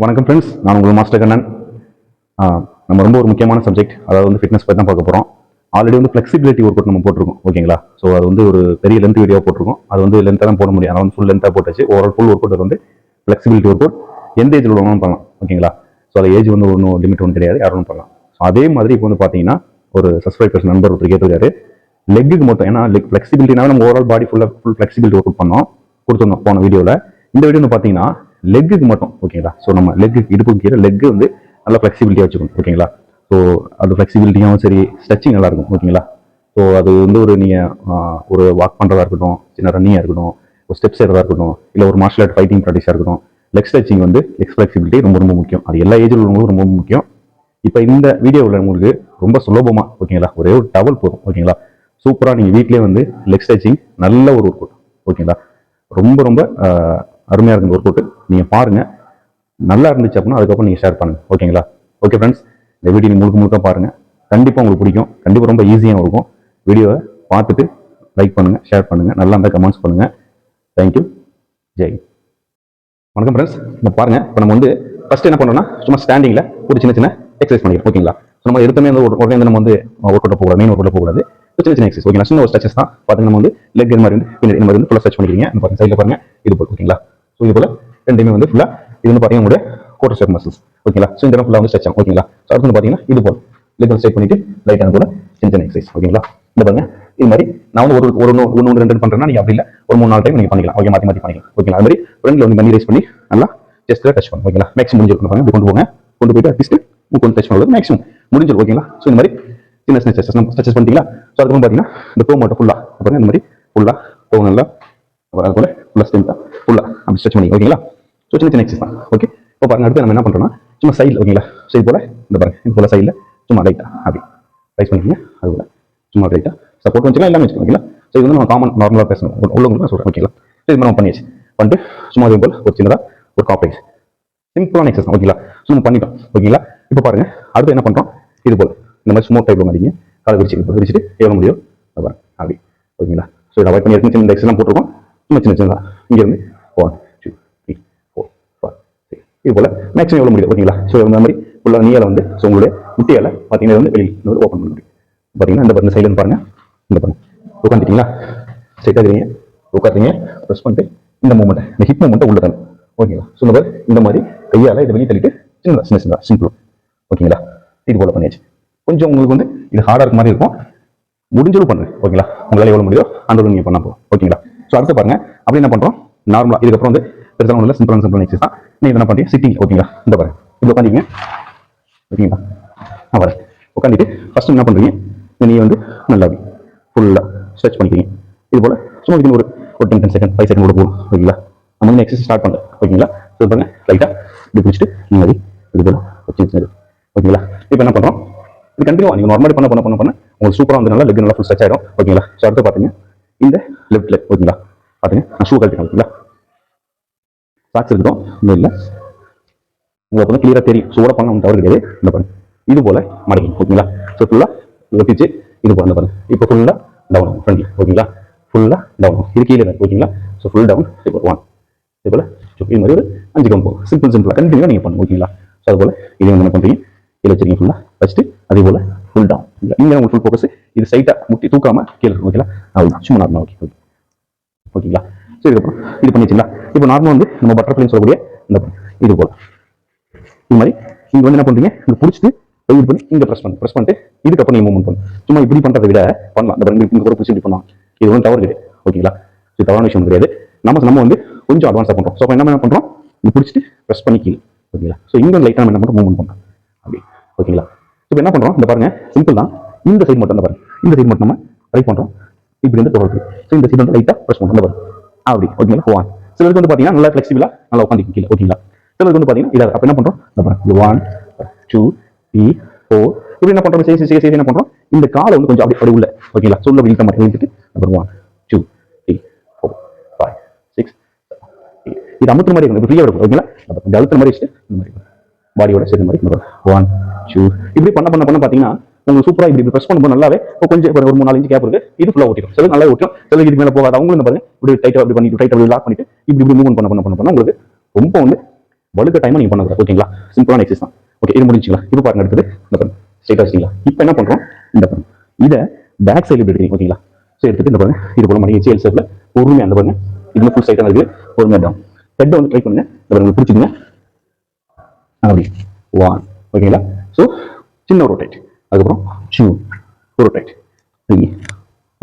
வணக்கம் ஃப்ரெண்ட்ஸ், நான் உங்கள் மாஸ்டர் கண்ணன். நம்ம ரொம்ப ஒரு முக்கியமான சப்ஜெக்ட், அதாவது வந்து ஃபிட்னஸ் பற்றி தான் பார்க்க போகிறோம். ஆல்ரெடி வந்து ஃப்ளெக்சிபிலிட்டி ஒர்க் அவுட் நம்ம போட்டிருக்கோம், ஓகேங்களா? ஸோ அது வந்து ஒரு பெரிய லென்த் வீடியோ போட்டிருக்கோம். அது வந்து லென்த்தாக தான் போட முடியும், அதனால் வந்து ஃபுல் லென்த்தாக போட்டாச்சு. ஓவரால் ஃபுல் ஒர்க் அவுட் வந்து ஃப்ளெக்சிபிலிட்டி ஒர்க் அவுட் எந்த ஏஜில் உள்ளவங்களும் பண்ணலாம், ஓகேங்களா? ஸோ அது ஏஜ் வந்து ஒன்றும் லிமிட் ஒன்றும் கிடையாது, யாரும் பண்ணலாம். ஸோ அதே மாதிரி இப்போ வந்து பார்த்தீங்கன்னா ஒரு சப்ஸ்கிரைபர்ஸ் நண்பர் ஒருத்தர் கேட்டிருக்காரு, லெக்குக்கு மட்டும். ஏன்னா லெக் ஃப்ளெக்சிபிலிட்டினால நம்ம overall body full flexibility work out பண்ணோம், கொடுத்துருந்தோம் போன வீடியோவில். இந்த வீடியோ வந்து பார்த்தீங்கன்னா லெக்குக்கு மட்டும், ஓகேங்களா? ஸோ நம்ம லெக்கு இடுப்புக்கு கீழே லெக்கு வந்து நல்லா ஃப்ளெக்சிபிலிட்டியாக வச்சுக்கணும், ஓகேங்களா? ஸோ அது ஃப்ளெக்சிபிலிட்டியாகவும் சரி, ஸ்ட்ரெச்சிங் நல்லா இருக்கும், ஓகேங்களா? ஸோ அது வந்து ஒரு நீங்கள் ஒரு வாக் பண்ணுறதா இருக்கட்டும், சின்ன ரன்னிங்காக இருக்கட்டும், ஒரு ஸ்டெப்ஸ் ஏறதா இருக்கட்டும், இல்லை ஒரு மார்ஷல் ஆர்ட் ஃபைட்டிங் ப்ராக்டிஸாக இருக்கட்டும், லெக் ஸ்ட்ரெச்சிங் வந்து லெக் ஃப்ளெக்சிபிலிட்டி ரொம்ப ரொம்ப முக்கியம். அது எல்லா ஏஜில் உள்ளவங்களுக்கும் ரொம்ப முக்கியம். இப்போ இந்த வீடியோவில் உங்களுக்கு ரொம்ப சுலபமாக, ஓகேங்களா, ஒரே ஒரு டவல் போதும், ஓகேங்களா? சூப்பராக நீங்கள் வீட்லேயே வந்து லெக் ஸ்ட்ரெச்சிங் நல்ல ஒரு ஒர்க் அவுட், ஓகேங்களா? ரொம்ப ரொம்ப அருமையாக இருக்கும் ஒர்க் அவுட். நீங்கள் பாருங்கள், நல்லா இருந்துச்சு அப்படின்னா அதுக்கப்புறம் நீங்கள் ஷேர் பண்ணுங்கள், ஓகேங்களா? ஓகே ஃப்ரெண்ட்ஸ், இந்த வீடியோ முழுக்க முழுக்க பாருங்கள், கண்டிப்பாக உங்களுக்கு பிடிக்கும். கண்டிப்பாக ரொம்ப ஈஸியாக இருக்கும். வீடியோவை பார்த்துட்டு லைக் பண்ணுங்கள், ஷேர் பண்ணுங்கள், நல்லா இருந்தால் கமெண்ட்ஸ் பண்ணுங்கள். தேங்க்யூ. ஜெய். வணக்கம் ஃப்ரெண்ட்ஸ், இப்போ பாருங்கள், இப்போ நம்ம வந்து ஃபஸ்ட்டு என்ன பண்ணுறோம்னா சும்மா ஸ்டாண்டிங்கில் ஒரு சின்ன சின்ன எக்ஸசைஸ் பண்ணிக்கலாம், ஓகேங்களா? நம்ம எடுத்துமே வந்து உடனே நம்ம வந்து ஒர்க் அவுட் போகக்கூடாது, மெயின் ஒர்க் அவுட் போகக்கூடாது. சின்ன சின்ன எக்ஸசைஸ், ஓகேங்களா? சின்ன ஒரு ஸ்ட்ரெச்சஸ் தான். பார்த்துங்க, நம்ம வந்து லெக் இந்த மாதிரி வந்து பின்னாடி இந்த மாதிரி வந்து ஃபுல்லாக ஸ்ட்ரெச் பண்ணிக்கிறீங்க. இந்த பாருங்க, சைடில் பாருங்கள், இது போல், ஓகேங்களா? ஸோ இது போல் ரெண்டுமே வந்து ஃபுல்லாக இது வந்து பார்த்தீங்கன்னா உங்களுடைய கோட்டர் ஸ்டெப் மசில்ஸ், ஓகேங்களா? ஸோ இந்த இடம் ஃபுல்லாக வந்து ஸ்ட்ரெச் ஆகும், ஓகேங்களா? ஸோ அடுத்து வந்து பார்த்தீங்கன்னா இது போல் லெக் ஸ்ட்ரெச் பண்ணிட்டு லைட்டான கூட சின்ன சின்ன எக்ஸசைஸ், ஓகேங்களா? இந்த பாருங்க, இது மாதிரி நான் வந்து ஒன்று ரெண்டு பண்ணுறேன்னா நீங்கள் அப்படி இல்லை ஒரு 3-4 டைம் நீங்கள் பண்ணிக்கலாம், ஓகே? மாற்றி பண்ணிக்கலாம், ஓகேங்களா? அது மாதிரி ஃப்ரெண்டில் வந்து பண்ணி ரைஸ் பண்ணி நல்லா செஸ்ட்டில் டச் பண்ணுங்க, ஓகேங்களா? மேக்ஸிமம் முடிஞ்சிருக்கும் பாருங்க, இப்படி கொண்டு போங்க, கொண்டு போயிட்டு அட்லீஸ்ட் மூக்கு டச் பண்ணுறது மேக்ஸிமம் முடிஞ்சிடும், ஓகேங்களா? ஸோ இந்த மாதிரி சின்ன சின்ன ஸ்ட்ரெச்சஸ் பண்ணிட்டீங்களா? ஸோ அதுக்கு பார்த்தீங்கன்னா இந்த டோ மட்டும் ஃபுல்லாக பாருங்க, இந்த மாதிரி ஃபுல்லாக டோ நல்லா அதுபோல் ஃபுல்லாக ஸ்ட்ரென்த்தாக ஃபுல்லாக அப்படி ஸ்ட்ரெச் பண்ணி, ஓகேங்களா? ஸோ சின்ன சின்ன எக்ஸசைஸ் தான், ஓகே? இப்போ பாருங்க, அடுத்து நம்ம என்ன பண்ணுறோம்னா சும்மா சைடில், ஓகேங்களா? ஸோ இது போல் இந்த பாருங்க, இது போல் சைடில் சும்மா லைட்டாக அப்படி ரைஸ் பண்ணிக்கோங்க. அது போல் சும்மா லைட்டாக சப்போர்ட் வச்சுக்கலாம், எல்லாமே வச்சுக்கோங்க, ஓகேங்களா? ஸோ இது வந்து நம்ம காமன் நார்மலாக பேசணும், உள்ளவங்களுக்கு நான் சொல்கிறேன், ஓகேங்களா? ஸோ இது மாதிரி நம்ம பண்ணியாச்சு. பண்ணிட்டு சும்மா இது போல் ஒரு சின்னதாக ஒரு காப்ரைஸ் சிம்பிளான எக்ஸசைஸ், ஓகேங்களா? ஸோ நம்ம பண்ணிட்டோம், ஓகேங்களா? இப்போ பாருங்க, அடுத்து என்ன பண்ணுறோம், இது போல் இந்த மாதிரி ஸ்மூத் டைப்ல மாதிரிங்க காலை விரிச்சிட்டு எவ்வளோ முடியும் அப்படி, ஓகேங்களா? ஸோ இதை அவாய்ட் பண்ணி சின்ன சின்ன எக்ஸசைஸ் போட்டிருக்கோம். சின்ன சின்னதாக இங்கேருந்து 1 2 3 4 5 6 இது போல் மேக்ஸிமம் எவ்வளோ முடியும், ஓகேங்களா? ஸோ இந்த மாதிரி ஃபுல்லாக நீயால் வந்து ஸோ உங்களுடைய முட்டியால் பார்த்தீங்கன்னா வந்து வெளியில் ஓப்பன் பண்ண முடியும். பார்த்தீங்கன்னா இந்த சைடில் பாருங்க, இந்த பாருங்க, உட்காந்துட்டீங்களா? ஸ்ட்ரைட்டாக தெரியுங்க, உட்காந்துங்க, ப்ரெஸ் பண்ணிட்டு இந்த மூமெண்ட்டை, இந்த ஹிப் மூமெண்ட்டை உள்ள தரணும், ஓகேங்களா? ஸோ இந்த மாதிரி கையால் இதை வெளியே தள்ளிட்டு சின்ன சிம்பிள், ஓகேங்களா? இது போல் பண்ணியாச்சு. கொஞ்சம் உங்களுக்கு வந்து இது ஹார்டாக இருக்க மாதிரி இருக்கும், முடிஞ்சளவு பண்ணுங்க, ஓகேங்களா? உங்களால் எவ்வளோ முடியும் அந்த நீங்கள் பண்ண போகிறோம், ஓகேங்களா? ஸோ அடுத்து பாருங்க, அப்படி என்ன பண்ணுறோம் நார்மலாக, இதுக்கப்புறம் வந்து பெருசாக ஒன்றும் சிம்பிள் எக்ஸசைஸ் தான். நீங்கள் என்ன பண்ணுறீங்க, சிட்டிங், ஓகேங்களா? இந்த பாருங்க, இப்படி உட்காந்துங்க, ஓகேங்களா? பாருங்க, உட்காந்துட்டு ஃபர்ஸ்ட் என்ன பண்ணுறீங்க, நீங்கள் வந்து நல்லா ஃபுல்லாக ஸ்ட்ரெச் பண்ணிக்கிறீங்க. இது போல் சும்மா ஒரு 10 செகண்ட் 5 செகண்ட் கூட போகும், ஓகேங்களா? நம்ம வந்து எக்ஸசைஸ் ஸ்டார்ட் பண்ணுறோம், ஓகேங்களா? ஸோ பாருங்க, லைட்டாக இப்படி பிடிச்சிட்டு இந்த மாதிரி இது போல் வச்சு, ஓகேங்களா? இப்போ என்ன பண்ணுறோம், இது கண்டினியூ நீங்கள் நார்மலி பண்ண உங்களுக்கு சூப்பராக வந்து நல்லா லெக் நல்லா ஃபுல் ஸ்ட்ரெச் ஆகிடும், ஓகேங்களா? ஸோ அடுத்து பார்த்தீங்க இந்த லெஃப்ட் லெக், ஓகேங்களா? பார்த்துங்க, நான் ஷூ கழட்டிட்டேன், ஓகேங்களா? சாக்ஸ் இருக்கட்டும், இந்த இல்லை உங்களுக்கு வந்து கிளியராக தெரியும், ஷூவோட பண்ண ஒன்று தவறு கிடையாது. இந்த பாருங்க, இது போல் மடக்கி, ஓகேங்களா? ஸோ ஃபுல்லாக ஒட்டிச்சு, இது போல் இந்த பாருங்க, இப்போ ஃபுல்லாக டவுன் ஆகும் ஃப்ரண்ட்லி, ஓகேங்களா? ஃபுல்லாக டவுன் ஆகும், இது கீழே இருக்கு, ஓகேங்களா? ஸோ ஃபுல் டவுன், இப்போ 1 இது போல் இது மாதிரி ஒரு 5 கவுண்ட் போகும், சிம்பிளாக கண்டினியூவாக நீங்கள் பண்ணுங்க, ஓகேங்களா? ஸோ அது போல் இதே வந்து என்ன பண்ணுறீங்க, கீழே வச்சுருக்கீங்க ஃபுல்லாக வச்சுட்டு அதே போல் ஃபுல் டவுன், இங்கே உங்களுக்கு ஃபுல் ஃபோக்கஸ் இது சைட்டாக முட்டி தூக்காமல் கீழே, ஓகேங்களா? அவ்வளோ சும்மா நார்மலாக, ஓகேங்களா? ஸோ இதுக்கப்புறம் இது பண்ணிச்சுங்களா? இப்போ நார்மலாக வந்து நம்ம பட்டர்ஃப்ளைன்னு சொல்லக்கூடிய இந்த இது போல் இது மாதிரி நீங்கள் வந்து என்ன பண்ணுறீங்க, இங்கே பிடிச்சிட்டு இது பண்ணி இங்கே ப்ரெஸ் பண்ணிட்டு இதுக்கப்புறம் நீங்கள் மூவ்மெண்ட் பண்ணணும். சும்மா இப்படி பண்ணுறதை விட பண்ணலாம், இந்த இங்கே கூட பிடிச்சி இப்படி பண்ணலாம், இது ஒன்றும் தவறு கிடையாது, ஓகேங்களா? இது தவறான விஷயம் கிடையாது. நம்ம வந்து கொஞ்சம் அட்வான்ஸாக பண்ணுறோம். ஸோ என்ன பண்ணுறோம், இங்கே பிடிச்சிட்டு ப்ரெஸ் பண்ணி கீழே, ஓகேங்களா? ஸோ இங்கே லைட்டாக நம்ம என்ன பண்ணுறோம், மூவ்மெண்ட் பண்ணுறோம் அப்படி, ஓகேங்களா? இப்போ என்ன பண்ணுறோம், இந்த பாருங்க, சிம்பிள் தான். இந்த சைடு மட்டும் பாருங்க, இந்த சைடு மட்டும் நம்ம ட்ரை பண்ணுறோம், இப்படி வந்து தொடர்பு. ஸோ இந்த சைடு வந்து லைட்டாக ப்ரெஸ் பண்ணுறோம், பாருங்க அப்படி, ஓகேங்களா? 1 சிலருக்கு வந்து பார்த்தீங்கன்னா நல்லா ஃப்ளெக்சிபிளாக நல்லா உட்காந்து கீழே, ஓகேங்களா? சிலருக்கு வந்து பார்த்தீங்கன்னா இதாக அப்போ என்ன பண்ணுறோம், இந்த பாருங்க 1 2 3 4 இப்படி என்ன பண்ணுறோம், சரி என்ன பண்ணுறோம், இந்த காலை வந்து கொஞ்சம் அப்படி உள்ள, ஓகேங்களா? சொல்ல வீழ்த்த மாதிரி வீழ்த்திட்டு அப்புறம் 1 2 3 4 5 6 இது அமுத்துற மாதிரி இருக்கும், ஃப்ரீயாக இருக்கும், ஓகேங்களா? இந்த அழுத்துற மாதிரி வச்சுட்டு இந்த மாதிரி பாடியோட சேர்ந்த மாதிரி 1 2 இப்படி பண்ண பார்த்தீங்கன்னா உங்களுக்கு சூப்பராக இப்படி ப்ரெஸ் பண்ணும்போது நல்லாவே கொஞ்சம் ஒரு 3-4 இன்ச் கேப் இருக்கு, இது ஃபுல்லாக ஓட்டிடும், சில நல்லா ஓட்டும், சில இதுக்கு மேலே போகாது. அவங்களும் பாருங்க இப்படி டைட்டாக அப்படி பண்ணிட்டு டைட்டாக அப்படி லாக் பண்ணிட்டு இப்படி மூவ்மெண்ட் பண்ண உங்களுக்கு ரொம்ப வந்து வலுக்க டைம் நீங்க பண்ணக்கூடாது. ஓகேங்களா? சிம்பிளான எக்ஸசைஸ் தான். ஓகே, இது முடிஞ்சுங்களா? இப்போ பாருங்க, அடுத்தது இந்த பாருங்க ஸ்ட்ரைட்டா வச்சிங்களா? இப்போ என்ன பண்றோம், இந்த பாருங்க இதை பேக் சைடு எடுக்கிறீங்க. ஓகேங்களா? ஸோ எடுத்துட்டு இந்த பாருங்க இது போல மணி எல் ஷேப்ல பொறுமையா அந்த பாருங்க இதுல ஃபுல் ஸ்ட்ரைட்டா இருக்கு. பொறுமையா டவுன் ஹெட் வந்து ட்ரை பண்ணுங்க. இந்த பாருங்க பிடிச்சிங்க அப்படி ஒன். ஓகேங்களா? ஸோ சின்ன ரொட்டேட், அதுக்கப்புறம் டூ ரொட்டேட், த்ரீ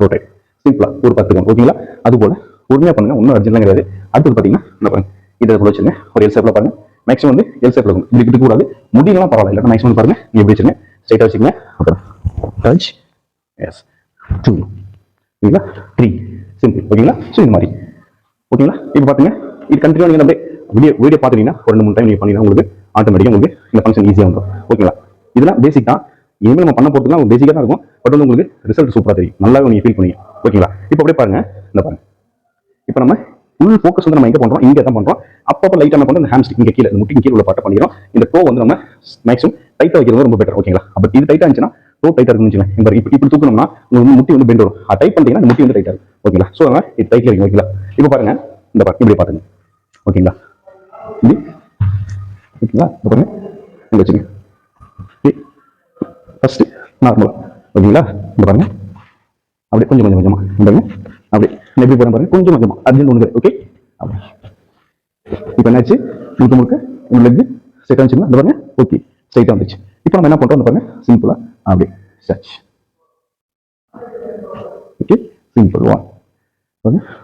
ரொட்டேட், சிம்பிளா ஒரு 10 கவுண்ட். ஓகேங்களா? அது போல பொறுமையா பண்ணுங்க, ஒன்றும் அர்ஜென்ட்லாம் கிடையாது. அடுத்தது பாத்தீங்கன்னா இந்த பாருங்க இதை போல வச்சுங்க, ஒரு எல் ஷேப்ல பாருங்க. மேக்ஸிமம் வந்து எல் ஷேப்ல இருக்கும், இப்படி இருக்க கூடாது. முடியலாம் பரவாயில்ல, இல்லை மேக்ஸிமம் பாருங்க நீங்க எப்படி வச்சுங்க, ஸ்ட்ரைட்டா வச்சுக்கங்க. அப்புறம் டச், எஸ், 2, ஓகேங்களா? 3, சிம்பிள். ஓகேங்களா? ஸோ இந்த மாதிரி. ஓகேங்களா? இப்போ பாத்துங்க, இது கண்டினியூ நீங்க அப்படியே வீடியோ பாத்துட்டீங்கன்னா ஒரு 2-3 டைம் நீங்க பண்ணீங்கன்னா உங்களுக்கு ஆட்டோமேட்டிக்கா உங்களுக்கு இந்த ஃபங்க்ஷன் ஈஸியா வந்துடும். ஓகேங்களா? இதெல்லாம் பேசிக் தான். இனிமேல் நம்ம பண்ண போறதுலாம் பேசிக்கா தான் இருக்கும். பட் வந்து உங்களுக்கு ரிசல்ட் சூப்பரா தெரியும், நல்லாவே நீங்க ஃபீல் பண்ணுவீங்க. ஓகேங்களா? இப்போ அப்படியே பாருங்க, இந்த பாருங்க இப்போ நம்ம ஃபுல் ஃபோக்கஸ் வந்து நம்ம எங்க பண்றோம், இங்க தான் பண்றோம். அப்பப்போ லைட்டா நம்ம இந்த ஹேம்ஸ்ட்ரிங் இங்க கீழே, இந்த முட்டிக்கு கீழே உள்ள பாட்டை பண்ணிடுறோம். இந்த டோ வந்து நம்ம மேக்ஸிமம் டைட்டா வைக்கிறது ரொம்ப பெட்டர். ஓகேங்களா? அப்ப இது டைட்டா இருந்துச்சுன்னா டோ டைட்டா இருக்குன்னு இப்படி தூக்கணும்னா உங்களுக்கு முட்டி வந்து பெண்ட் வரும். டைட் பண்ணீங்கன்னா இந்த முட்டி வந்து டைட்டா இருக்கும். ஓகேங்களா? ஸோ அதனால இது டைட்ல இருக்கு. ஓகேங்களா? இப்போ பாருங்க, இந்த பாருங்க இப்படி பாருங்க. ஓகேங்களா? இப்படி ஓகேங்களா? பாருங்க இங்க வச்சுங்க. ஃபர்ஸ்ட் நார்மலா. ஓகேங்களா? இந்த பாருங்க அப்படியே கொஞ்சம் கொஞ்சமா பாருங்க, அப்படியே எப்படி போறேன் பாருங்க, கொஞ்சம் கொஞ்சமா அர்ஜென்ட் ஒன்று. ஓகே, அப்படி இப்போ என்னாச்சு, முழுக்க முழுக்க உங்க லெக் ஸ்ட்ரைட்டா இருந்துச்சுங்களா? இந்த பாருங்க ஓகே ஸ்ட்ரைட்டா வந்துச்சு. இப்போ நம்ம என்ன பண்றோம், இந்த பாருங்க சிம்பிளா அப்படியே ஸ்ட்ரெச். Okay, simple one.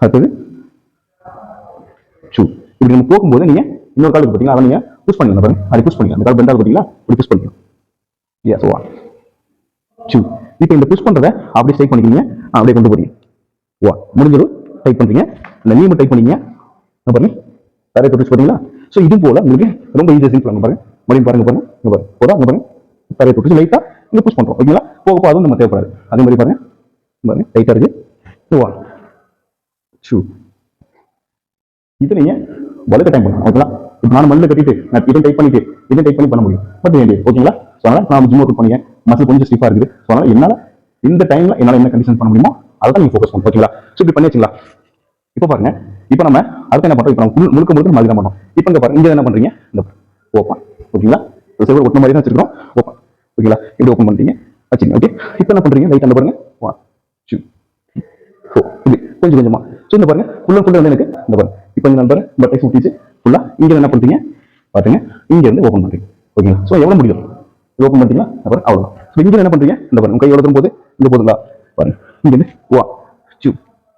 அடுத்தது டூ. இப்படி நம்ம போகும்போது நீங்க இன்னொரு காலுக்கு பார்த்தீங்கன்னா அதை நீங்க புஷ் பண்ணிக்கலாம். பாருங்க அதை புஷ் பண்ணிக்கலாம். அந்த கால் பெண்டால் பார்த்தீங்களா, இப்படி புஷ் பண்ணிக்கலாம். Yes, one, two. இப்போ இந்த புஷ் பண்றதை அப்படியே ஸ்ட்ரைக் பண்ணிக்கிறீங்க, அப்படியே கொண்டு போறீங்க. ஒன் முடிஞ்சிடும். டைப் பண்றீங்க, இந்த நீம் டைப் பண்ணீங்க. பாருங்க வேற புஷ் பண்ணீங்களா? ஸோ இது போல உங்களுக்கு ரொம்ப ஈஸியா சிம்பிள். பாருங்க மறுபடியும் பாருங்க, பாருங்க இங்க பாருங்க போதா, இங்க பாருங்க தரையை தொட்டு லைட்டா இங்க புஷ் பண்றோம். ஓகேங்களா? போக போக அதுவும் நம்ம தேவைப்படாது. அதே மாதிரி பாருங்க, பாருங்க டைட்டா இருக்கு. One, two. இது நீங்க வலுக்க டைம் பண்ணலாம். ஓகேங்களா? இப்போ நான் மல்ல கட்டிட்டு நான் இதை டைப் பண்ணிட்டு இதை டைப் பண்ணி பண்ண முடியும், பட் வேண்டியது. ஓகேங்களா? ஸோ அதனால நான் ஜிம் ஒர்க் பண்ணீங்க, மசில் கொஞ்சம் ஸ்டிஃபா இருக்குது. ஸோ அதனால என்னால இந்த டைம்ல என்னால என்ன கண்டிஷன் பண்ண முடியுமோ அதை தான் நீங்க ஃபோக்கஸ் பண்ணுங்க. ஓகேங்களா? ஸோ இப்படி பண்ணி வச்சுங்களா? இப்போ பாருங்க, இப்போ நம்ம அடுத்து என்ன பண்றோம், இப்போ நம்ம முழுக்க முழுக்க மாதிரி தான் பண்றோம். இப்போ இங்க பாருங்க, இங்க என்ன பண்றீங்க, இந்த ஓப்பன். ஓகேங்களா? செவ்வறு ஒட்ட மாதிரி தான் வச்சிருக்கோம். ஓப்பன். ஓகேங்களா? இப்படி ஓப்பன் பண்றீங்க வச்சுங்க. ஓகே, இப்போ என்ன பண்றீங்க, லைட் அந்த பாருங்க 1, 2, 3, 4 இது கொஞ்சம் கொஞ்சமா. ஸோ இந்த பாருங்க ஃபுல்லா வந்து எனக்கு இந்த பாருங்க இப்போ இந்த நம்பர் பட்டை சுத்திச்சு ஃபுல்லா. இங்க என்ன பண்றீங்க பாருங்க, இங்க இருந்து ஓப்பன் பண்றீங்க. ஓகேங்களா? ஸோ எவ்வளவு முடியும் ஓப்பன் பண்றீங்களா? அப்புறம் அவ்வளவுதான். ஸோ இங்க என்ன பண்றீங்க, இந்த பாருங்க கை எவ்வளவு போது இங்க போதுங்களா? பாருங்க இங்க இருந்து 1, 2,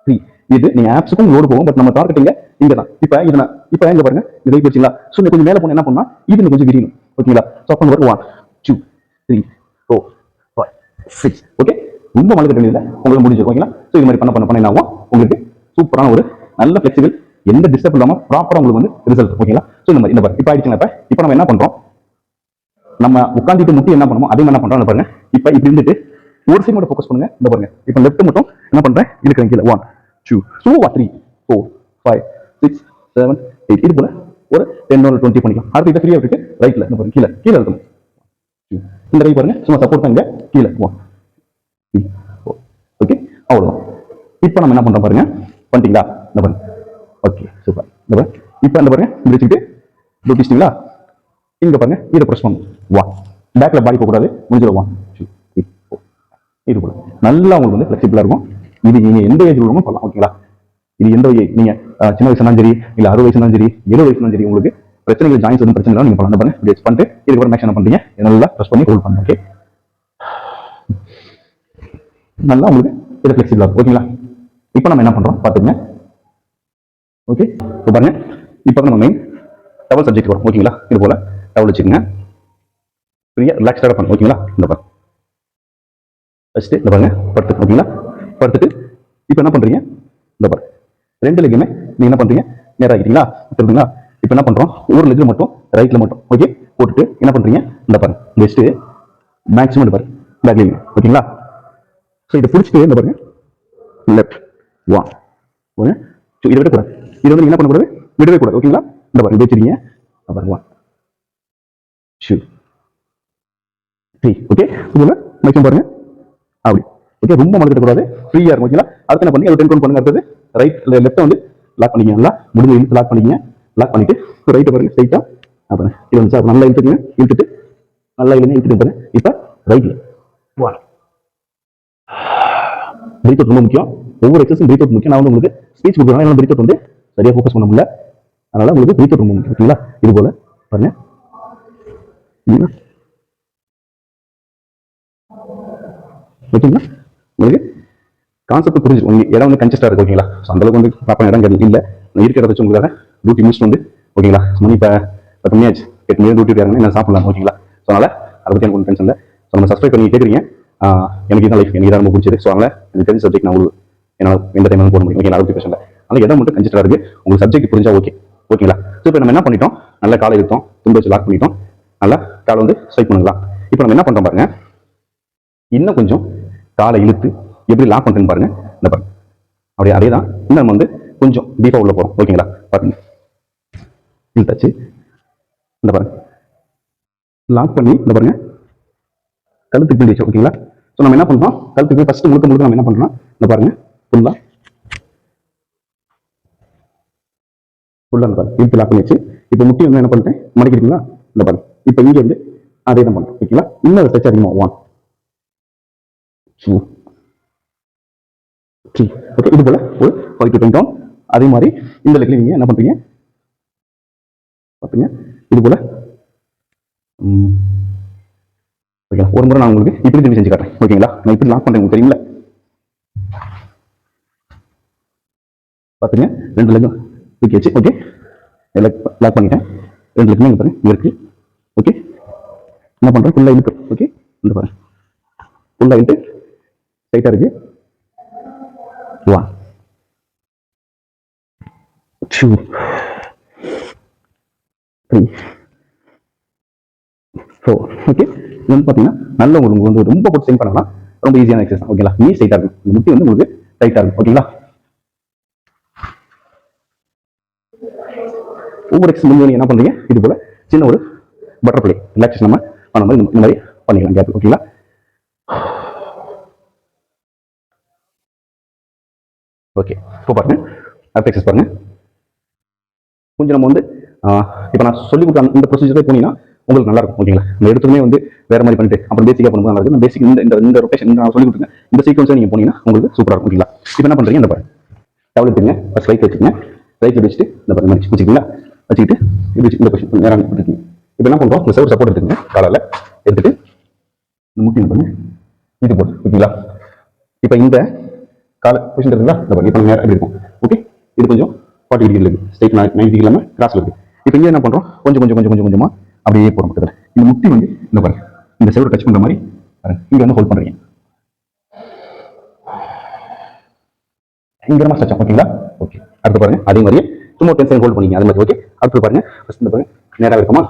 3. இது நீங்க ஆப்ஸுக்கும் லோடு போகும், பட் நம்ம டார்கெட்டிங்க இங்க தான். இப்போ இது நான் இப்போ இங்க பாருங்க இதை வச்சுங்களா? ஸோ இந்த கொஞ்சம் மேல போன என்ன பண்ணா இது கொஞ்சம் விரியணும். ஓகேங்களா? ஸோ அப்போ 1, 2, 3, 4, 5, 6. ஓகே, ரொம்ப மழை இல்லை உங்களுக்கு முடிஞ்சு. ஓகேங்களா? ஸோ இது மாதிரி பண்ண என்ன ஆகும், உங்களுக்கு சூப்பரான ஒரு நல்ல ஃபிளெக்சிபிள், எந்த டிஸ்டர்ப் இல்லாம ப்ராப்பரா உங்களுக்கு வந்து ரிசல்ட். ஓகேங்களா? ஸோ இந்த மாதிரி இந்த பாருங்க இப்போ ஆயிடுச்சுங்களா? இப்போ நம்ம என்ன பண்றோம், நம்ம உட்காந்துட்டு முட்டி என்ன பண்ணுமோ அதே மாதிரி என்ன பண்றோம் பாருங்க. இப்போ இப்படி இருந்துட்டு ஒரு சைடு மட்டும் ஃபோக்கஸ் பண்ணுங்க. இந்த பாருங்க இப்போ லெஃப்ட் மட்டும் என்ன பண்றேன், இழுக்கிறேன் கீழே 1, 2, 3, 4, 5, 6, 7, 8. இது போல ஒரு 10 or 20 பண்ணிக்கலாம். அடுத்து இதை ஃப்ரீயா விட்டுட்டு ரைட்ல இந்த பாருங்க கீழே கீழே இருக்கணும். இந்த கை பாருங்க சும்மா சப்போர்ட் தான், இங்க கீழே 1, 3, 4. ஓகே, அவ்வளவுதான். இப்போ நம்ம என்ன பண்றோம் பாருங்க, பண்ணிட்டீங்களா? இந்த பாருங்க ஓகே சூப்பர். இந்த பாருங்க இப்போ இந்த பாருங்க இப்படி வச்சுக்கிட்டு பிடிச்சிட்டீங்களா? இங்க பாருங்க இதை ப்ரெஸ் பண்ணும். 1 பேக்ல பாடி போக கூடாது. முடிஞ்சிடும். 1, 2, 3, 4. இது போல நல்லா உங்களுக்கு வந்து ஃபிளெக்சிபிளா இருக்கும். இது நீங்க எந்த ஏஜ் உள்ளவங்க பண்ணலாம். ஓகேங்களா? இது எந்த நீங்க சின்ன வயசுனாலும் சரி, இல்ல 60 வயசுனாலும் சரி, 70 வயசுனாலும் சரி, உங்களுக்கு பிரச்சனைகள் ஜாயின்ஸ் எதுவும் பிரச்சனை நீங்க பண்ணலாம். பாருங்க இப்படி பண்ணிட்டு இதுக்கு மேக்ஸ் என்ன பண்றீங்க, நல்லா ப்ரெஸ் பண்ணி ஹோல்ட் பண்ணுங்க. ஓகே, நல்லா உங்களுக்கு இது ஃபிளெக்சிபிளா இருக்கும். ஓகேங்களா? இப்போ நம்ம என்ன பண்றோம் பாத்துங்க. ஓகே, இப்போ பாருங்க இப்போ நம்ம மெயின் டவல் சப்ஜெக்ட் வரும். ஓகேங்களா? இது போல டவல் வச்சுக்கோங்க, ஃப்ரீயா ரிலாக்ஸ்டாக பண்ணுங்க. ஓகேங்களா? இந்த பாருங்க ஃபர்ஸ்ட் இந்த பாருங்க படுத்து. ஓகேங்களா? படுத்துட்டு இப்போ என்ன பண்றீங்க, இந்த பாருங்க ரெண்டு லெக்குமே நீங்க என்ன பண்றீங்க, நேரா ஆகிட்டீங்களா? தெரியுதுங்களா? இப்போ என்ன பண்றோம், ஒரு லெக் மட்டும் ரைட்ல மட்டும் ஓகே போட்டுட்டு என்ன பண்றீங்க, இந்த பாருங்க பெஸ்ட் மேக்ஸிமம் இந்த பாருங்க பேக் லெக். ஓகேங்களா? ஸோ இதை பிடிச்சிட்டு இந்த பாருங்க லெஃப்ட் 1, 2. இதை விடக்கூடாது, இதை வந்து என்ன பண்ணக்கூடாது, விடவே கூடாது. ஓகேங்களா? இந்த பாருங்க வச்சிருக்கீங்க. பாருங்க 1, 2, 3. ஓகே, இதுல மேக்ஸிமம் பாருங்க அப்படி. ஓகே, ரொம்ப மறந்துட கூடாது, ஃப்ரீயா இருக்கும். ஓகேங்களா? அடுத்து என்ன பண்ணி 10 கவுண்ட் பண்ணுங்க. அடுத்தது ரைட் லெஃப்ட் வந்து லாக் பண்ணிக்கங்க. நல்லா முடிஞ்ச இழுத்து லாக் பண்ணிக்கங்க. லாக் பண்ணிட்டு ரைட்டை பாருங்க ஸ்ட்ரைட்டா அப்புறம் இது வந்து நல்லா இழுத்துங்க, இழுத்துட்டு நல்லா இழுத்துட்டு பாருங்க. இப்போ ரைட்ல பிரீத் அவுட் ரொம்ப முக்கியம். ஒவ்வொரு எக்ஸசைஸும் பிரீத் அவுட் முக்கியம். நான் வந்து உங்களுக்கு ஸ்பீச் கொடுக்குறேன், பிரீத் அவுட் வந்து சரியா ஃபோக்கஸ் பண்ண முடியல. அதனால உங்களுக்கு பிரீத் அவுட் ரொம்ப முக்கியம். ஓகேங்களா? இது போல பாருங்க. ஓகேங்களா? உங்களுக்கு கான்செப்ட் புரிஞ்சு இடம் வந்து கன்ஜஸ்டா இருக்கு. ஓகேங்களா? அந்த அளவுக்கு வந்து ப்ராப்பர் இடம் இல்லை. இருக்கிறத வச்சு உங்களுக்காக டியூட்டி முடிச்சுட்டு வந்து ஓகேங்களா மணி இப்போ 10 மணி ஆச்சு, 8 மணி டியூட்டி இறங்க என்ன சாப்பிடலாம். ஓகேங்களா? ஸோ அதனால அதை பற்றி எனக்கு ஒன்றும் டென்ஷன் இல்லை. ஸோ நம்ம சப்ஸ்கிரைப் பண்ணி கேட்குறீங்க. எனக்கு இதான் லைஃப், எனக்கு தான் ரொம்ப பிடிச்சது. ஸோ அதனால எனக்கு தெரிஞ்ச சப்ஜெக்ட் நான் உங்களுக்கு என்னால் எந்த டைம் போட முடியும். ஓகே, அதை பற்றி பிரச்சனை இல்லை. அதனால் இடம் மட்டும் கன்ஜஸ்டா இருக்கு. உங்களுக்கு சப்ஜெக்ட் புரிஞ்சா ஓகே. ஓகேங்களா? ஸோ இப்போ நம்ம என்ன பண்ணிட்டோம், நல்லா காலை இழுத்தோம், துண்டு வச்சு லாக் பண்ணிட்டோம், நல்லா காலை வந்து ஸ்ட்ரைக் பண்ணுங்களா. இப்போ நம்ம என்ன பண்ணுறோம் பாருங்க, இன்னும் கொஞ்சம் காலை இழுத்து எப்படி லாக் பண்ணுறேன்னு பாருங்க. இந்த பாருங்க, அப்படியே அதே தான். இன்னும் நம்ம வந்து கொஞ்சம் டீப்பா உள்ள போறோம். ஓகேங்களா? பாருங்க, இழுத்தாச்சு. இந்த பாருங்க லாக் பண்ணி இந்த பாருங்க கழுத்துக்கு பிடிச்சு. ஓகேங்களா? ஸோ நம்ம என்ன பண்றோம், கழுத்துக்கு ஃபர்ஸ்ட் முழுக்க முழுக்க நம்ம என்ன பண்றோம், இந்த பாருங்க ஃபுல்லா பாருங்க இழுத்து லாக் பண்ணிச்சு. இப்போ முட்டி வந்து என்ன பண்ணிட்டேன், மடிக்கிறீங்களா? இந்த பாருங்க இப்போ இங்க வந்து அதே தான் பண்றோம். ஓகேங்களா? இன்னொரு ஸ்ட்ரெச் அதிகமாக 1 2 3. ஓகே, இது போல ஒரு 5 to 10 கவுண்ட். அதே மாதிரி இந்த லெக்ல நீங்க என்ன பண்றீங்க பாத்தீங்க, இது போல ஓகே. ஒரு முறை நான் உங்களுக்கு இப்படி திரும்பி செஞ்சு காட்டுறேன். ஓகேங்களா? நான் இப்படி லாக் பண்றேன், உங்களுக்கு தெரியுங்களா? பாத்துங்க, 2 லெக் தூக்கி வச்சு ஓகே லாக் பண்ணிட்டேன். 2 லெக்குமே இங்க பாருங்க இருக்கு. ஓகே, என்ன பண்றேன், ஃபுல்லா இழுக்கு. ஓகே, இந்த பாருங்க ஃபுல்லா இழுத்து டைட்டா இருக்கு. 1 2 3 4. ஓகே, இது வந்து பாத்தீங்கன்னா நல்ல உங்களுக்கு வந்து ரொம்ப போட்டு ஸ்ட்ரெயின் பண்ணலாம், ரொம்ப ஈஸியான எக்ஸசைஸ். ஓகேங்களா? நீ டைட்டா இருக்கும், இந்த முட்டி வந்து உங்களுக்கு டைட்டா இருக்கும். ஓகேங்களா? ஒவ்வொரு எக்ஸசைஸ் முடிஞ்சு என்ன பண்றீங்க, இது போல சின்ன ஒரு பட்டர்ஃப்ளை ரிலாக்ஸேஷன் நம்ம பண்ண மாதிரி இந்த மாதிரி பண்ணிக்கலாம் கேப். ஓகேங்களா? ஓகே, இப்போ பாருங்க அடுத்த எக்ஸசைஸ் பாருங்க. கொஞ்சம் நம்ம வந்து இப்போ நான் சொல்லி கொடுத்த இந்த ப்ரொசீஜரே போனீங்கன்னா உங்களுக்கு நல்லா இருக்கும். ஓகேங்களா? நம்ம எடுத்துமே வந்து வேற மாதிரி பண்ணிட்டு அப்புறம் பேசிக்கா பண்ணும்போது நல்லா இருக்கும். பேசிக் இந்த ரொட்டேஷன் நான் சொல்லி கொடுத்துருக்கேன், இந்த சீக்வன்ஸை நீங்க போனீங்கன்னா உங்களுக்கு சூப்பரா இருக்கும். ஓகேங்களா? இப்போ என்ன பண்றீங்க, இந்த பாருங்க டவல் எடுத்துங்க, ஃபர்ஸ்ட் ரைட் வச்சுக்கங்க, ரைட் வச்சுட்டு இந்த பாருங்க வச்சுக்கிங்களா, வச்சுக்கிட்டு இது இந்த பொசிஷன் நேரம் பண்ணிருக்கீங்க. இப்போ என்ன பண்றோம், இந்த சவுர் சப்போர்ட் எடுத்துங்க, காலால எடுத்துட்டு இந்த முட்டி பண்ணு இது போட்டு. ஓகேங்களா? இப்போ இந்த கால பொசிஷன் இருக்குங்களா, இந்த பாருங்க இப்போ நேரம் எப்படி இருக்கும். ஓகே, இது கொஞ்சம் 40 டிகிரி இருக்கு, ஸ்ட்ரைட் 90 டிகிரி இல்லாமல் கிராஸ்ல இருக்கு. இப்போ இங்கே என்ன பண்றோம், கொஞ்சம் கொஞ்சம் கொஞ்சம் கொஞ்சம் கொஞ்சமா அப்படியே போறோம். பக்கத்தில் இந்த முட்டி வந்து இந்த பாருங்க இந்த செவரை டச் பண்ற மாதிரி பாருங்க, இங்க வந்து ஹோல்ட் பண்றீங்க பயங்கரமா ஸ்ட்ரெச். ஓகேங்களா? ஓகே, அடுத்து பாருங்க அதே மாதிரியே சும்மா 10 செகண்ட் ஹோல்ட் பண்ணிங்க அதே மாதிரி. ஓகே, அடுத்து பாருங்க ஃபர்ஸ்ட் இந்த பாருங்க நேரா இருக்குமா,